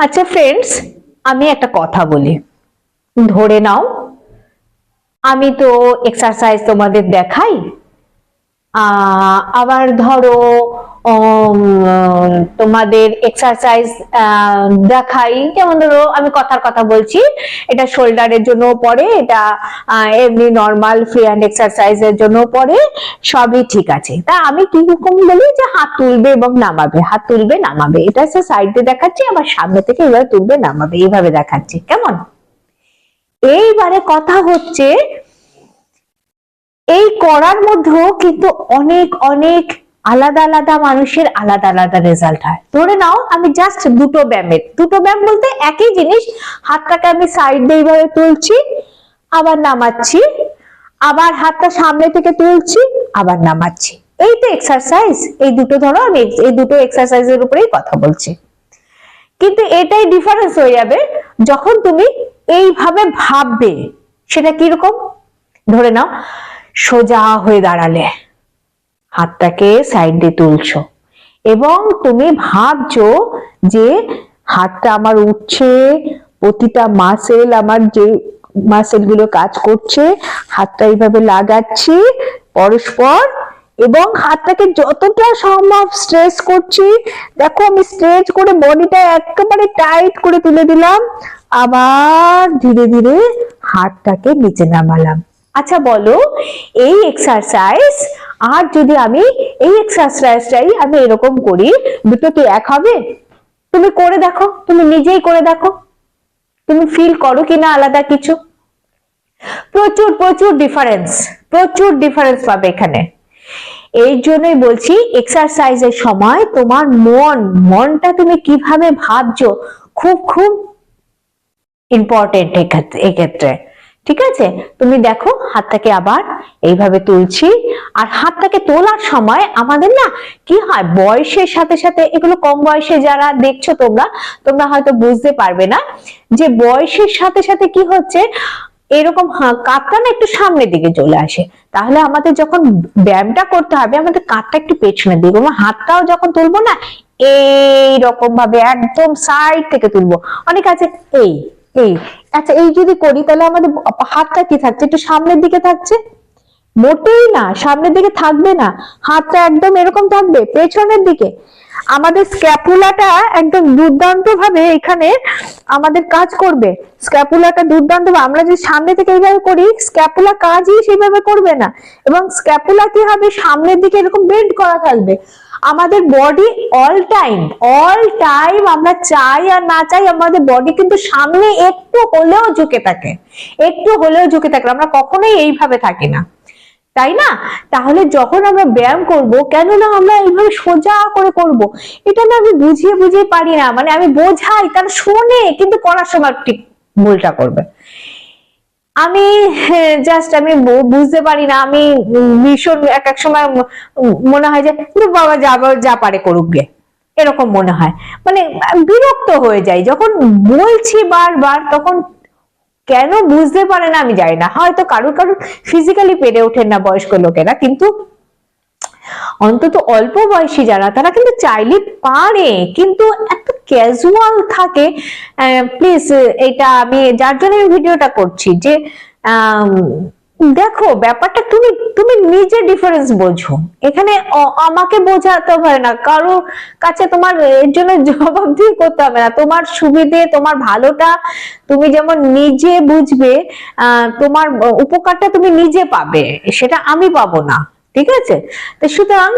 আচ্ছা ফ্রেন্ডস, আমি একটা কথা বলি। ধরে নাও আমি তো এক্সারসাইজ তোমাদের দেখাই, আবার ধরো তোমাদের এক্সারসাইজ দেখাই, যেমন ধরো আমি কথার কথা বলছি, এটা শোল্ডারের জন্য পড়ে, এটা এমনি নর্মাল ফ্রি হ্যান্ড এক্সারসাইজের জন্য পড়ে, সবই ঠিক আছে। তা আমি কি রকম বলি যে হাত তুলবে এবং নামাবে, হাত তুলবে নামাবে, এটা হচ্ছে সাইড দিয়ে দেখাচ্ছি, আবার সামনে থেকে এভাবে তুলবে নামাবে, এইভাবে দেখাচ্ছি। কেমন? এইবারে কথা হচ্ছে এই করার মধ্যেও কিন্তু অনেক অনেক আলাদা আলাদা মানুষের আলাদা আলাদা রেজাল্ট হয়। ধরে নাও আমি জাস্ট দুটো ব্যায়াম বলতে একই জিনিস, হাতটাকে আমি সাইড দিয়ে এইভাবে তুলছি, আবার নামাচ্ছি, আবার হাতটা সামনে থেকে তুলছি, আবার নামাচ্ছি, এই তো এক্সারসাইজ। এই দুটো ধরো, আমি এই দুটো এক্সারসাইজের উপরেই কথা বলছি, কিন্তু এটাই ডিফারেন্স হয়ে যাবে যখন তুমি এইভাবে ভাববে। সেটা কিরকম? ধরে নাও সোজা হয়ে দাঁড়ালে, হাতটাকে সাইড দিয়ে তুলছো এবং তুমি ভাবছো যে হাতটা আমার উঠছে, প্রতিটা মাসেল, আমার যে মাসেল গুলো কাজ করছে, হাতটা এইভাবে লাগাচ্ছি পরস্পর এবং হাতটাকে যতটা সম্ভব স্ট্রেচ করছি। দেখো আমি স্ট্রেচ করে বডিটা একেবারে টাইট করে তুলে দিলাম, আবার ধীরে ধীরে হাতটাকে নিচে নামালাম। আচ্ছা বলো, এই এক্সারসাইজ আর যদি আমি এই এক্সারসাইজটাই আমি এরকম করি, দুটো কি এক হবে? তুমি করে দেখো, তুমি নিজেই করে দেখো, তুমি ফিল করো কিনা আলাদা কিছু। প্রচুর প্রচুর ডিফারেন্স পাবে এখানে। এই জন্যই বলছি এক্সারসাইজের সময় তোমার মনটা তুমি কিভাবে ভাবছো খুব খুব ইম্পর্টেন্ট এক্ষেত্রে। ঠিক আছে, তুমি দেখো হাতটাকে আবার এইভাবে তুলছি, আর হাতটাকে তোলার সময় আমাদের না কি হয়, বয়সের সাথে সাথে, এগুলো কম বয়সে যারা দেখছো তোমরা হয়তো বুঝতে পারবে না যে বয়সের সাথে সাথে কি হচ্ছে, এরকম কাঁধটা না একটু সামনের দিকে চলে আসে। তাহলে আমাদের যখন ব্যায়ামটা করতে হবে, আমাদের কাঁধটা একটু পেছনের দিকে, এবং হাতটাও যখন তুলবো না এইরকম ভাবে একদম সাইড থেকে তুলবো। অনেক আছে এই এই আচ্ছা, এই যদি করি তাহলে আমাদের হাতটা কি থাকছে, একটু সামনের দিকে থাকছে, মোটেই না সামনের দিকে থাকবে না, হাতটা একদম এরকম থাকবে পেছনের দিকে। আমাদের স্ক্যাপুলাটা একদম দুর্দান্ত ভাবে এখানে আমাদের কাজ করবে, স্ক্যাপুলাটা দুর্দান্ত ভাবে। আমরা যদি সামনে থেকে এইভাবে করি, স্ক্যাপুলা কাজই সেভাবে করবে না, এবং স্ক্যাপুলা কি হবে, সামনের দিকে এরকম বেন্ড করা থাকবে। আমাদের বডি অল টাইম আমরা চাই আর না চাই, আমাদের বডি কিন্তু সামনে একটু হলেও ঝুঁকে থাকে, আমরা কখনোই এইভাবে থাকি না, তাই না? তাহলে যখন আমরা ব্যায়াম করব, কেন না আমরা এইভাবে সোজা করে করব, এটা না আমি বুঝিয়ে পারি না, মানে আমি বোঝাই, তারা শোনে কিন্তু করার সময় ঠিক ভুলটা করবে। আমি জাস্ট আমি বুঝতে পারি না, আমি ভীষণ এক সময় মনে হয় যে বাবা যা পারে করুক গে, এরকম মনে হয়, মানে বিরক্ত হয়ে যায় যখন বলছি বারবার। তখন কেন বুঝতে পারে না আমি জানি না, হয়তো কারুর ফিজিক্যালি পেরে ওঠেন না বয়স্ক লোকেরা, কিন্তু অন্তত অল্প বয়সী যারা, তারা কিন্তু চাইলে পারে, কিন্তু এত ক্যাজুয়াল থাকে। প্লিজ, এটা আমি যার জন্য ভিডিওটা করছি যে দেখো ব্যাপারটা তুমি নিজে ডিফারেন্স বোঝো, এখানে আমাকে বোঝাতে হবে না, কারো কাছে তোমার এর জন্য জবাবদিহি করতে হবে না। তোমার সুবিধে, তোমার ভালোটা তুমি যেমন নিজে বুঝবে, তোমার উপকারটা তুমি নিজে পাবে, সেটা আমি পাবো না। ঠিক আছে, তো সুতরাং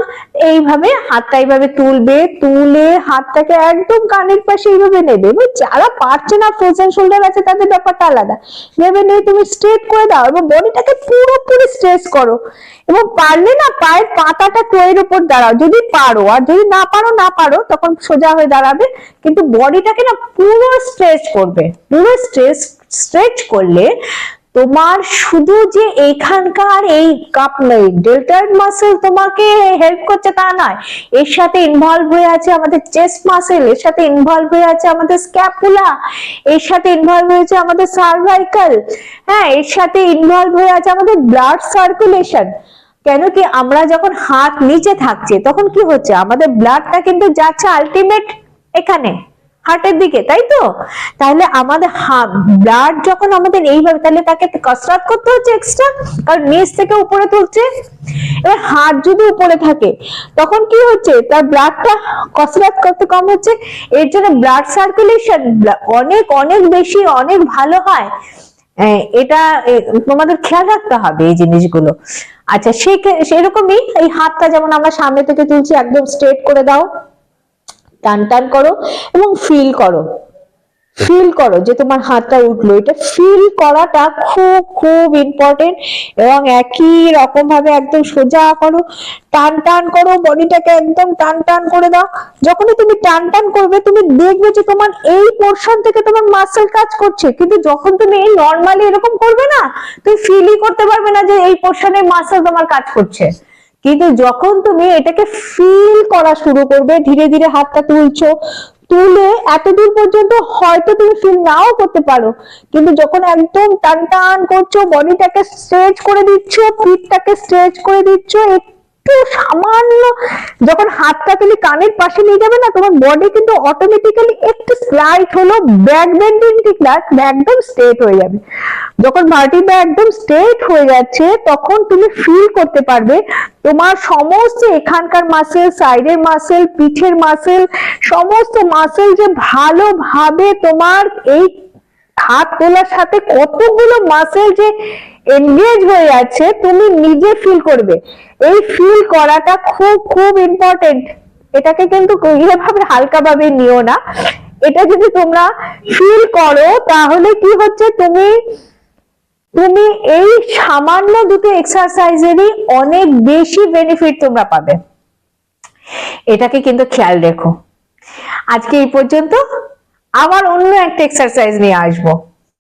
এইভাবে হাতটা এইভাবে তুলবে, তুলে হাতটাকে একদম কানের পাশে এইভাবে নেবে। এবং যারা পারছে না, ফ্রোজেন শোল্ডার আছে, তাদের ব্যাপারটা আলাদা। ভেবে নিয়ে তুমি স্ট্রেট করে দাও এবং বডিটাকে পুরোপুরি স্ট্রেচ করো, এবং পারলে না পায়ের পাতাটা টোয়ের উপর দাঁড়াও যদি পারো, আর যদি না পারো তখন সোজা হয়ে দাঁড়াবে, কিন্তু বডিটাকে না পুরো স্ট্রেচ করবে। পুরো স্ট্রেচ করলে তোমার শুধু যে এইখানকার এই কাপ নেই ডেল্টয়েড মাসেল তোমাকে হেল্প করছে তা নয়, এর সাথে ইনভলভ হয়ে আছে আমাদের চেস্ট মাসেল, এর সাথে ইনভলভ হয়ে আছে আমাদের স্ক্যাপুলা, এর সাথে ইনভলভ হয়েছে আমাদের সার্ভাইকাল, হ্যাঁ, এর সাথে ইনভলভ হয়ে আছে আমাদের ব্লাড সার্কুলেশন। কেন কি আমরা যখন হাত নিচে থাকছে তখন কি হচ্ছে, আমাদের ব্লাডটা কিন্তু যাচ্ছে আলটিমেট এখানে হার্টের দিকে, তাই তো? তাহলে আমাদের ব্লাড যখন আমাদের এইভাবে, তাহলে তাকে কসরত করতে হচ্ছে এক্সট্রা, কারণ নিচ থেকে উপরে তুলছে। এবার হাত যদি উপরে থাকে তখন কি হচ্ছে, তার ব্লাডটা কসরত করতে কম হচ্ছে, এর জন্য ব্লাড সার্কুলেশন অনেক অনেক বেশি, অনেক ভালো হয়। এটা তোমাদের খেয়াল রাখতে হবে এই জিনিসগুলো। আচ্ছা, সেরকমই এই হাতটা যেমন আমরা সামনে থেকে তুলছি, একদম স্ট্রেট করে দাও, টান টান করো এবং ফিল করো, ফিল করো যে তোমার হাতটা উঠলো। এটা ফিল করাটা খুব খুব ইম্পর্টেন্ট। এবং একই রকম ভাবে একদম সোজা করো, টান টান করো, বডিটাকে একদম টান টান করে দাও। যখনই তুমি টান টান করবে তুমি দেখবে যে তোমার এই পোর্শন থেকে তোমার মাসেল কাজ করছে, কিন্তু যখন তুমি এই নর্মালি এরকম করবে না, তুমি ফিলই করতে পারবে না যে এই পোর্শনের মাসেল তোমার কাজ করছে। কিন্তু যখন তুমি এটাকে ফিল করা শুরু করবে, ধীরে ধীরে হাতটা তুলছো, তুলে এতদূর পর্যন্ত হয়তো তুমি ফিল নাও করতে পারো, কিন্তু যখন একদম টান টান করছো, বডিটাকে স্ট্রেচ করে দিচ্ছ, পিঠটাকে স্ট্রেচ করে দিচ্ছ, একটু সামান্য যখন হাতটা তুমি কানের পাশে নিয়ে যাবে না, তোমার বডি কিন্তু অটোমেটিক্যালি একটু স্লাইড হলো ব্যাক বেন্ডিং, ঠিক না, একদম স্ট্রেট হয়ে যাবে। যখন ভার্টিব্রা একদম স্ট্রেট হয়ে যাচ্ছে তখন তুমি ফিল করতে পারবে তোমার সমস্ত এখানকার মাসেল, সাইডের মাসেল, পিঠের মাসেল, সমস্ত মাসেল যে ভালোভাবে তোমার এই হাত তোলার সাথে কতগুলো মাসেল যে এনগেজ হয়ে যাচ্ছে তুমি নিজে ফিল করবে। এই ফিল করাটা খুব খুব ইম্পর্টেন্ট। এটাকে কিন্তু এভাবে হালকা ভাবে নিও না। এটা যদি তোমরা ফিল করো তাহলে কি হচ্ছে, তুমি এই সামান্য দুটো এক্সারসাইজেরই অনেক বেশি বেনিফিট তোমরা পাবে। এটাকে কিন্তু খেয়াল রেখো। আজকে এই পর্যন্ত, আবার অন্য একটা এক্সারসাইজ নিয়ে আসবো।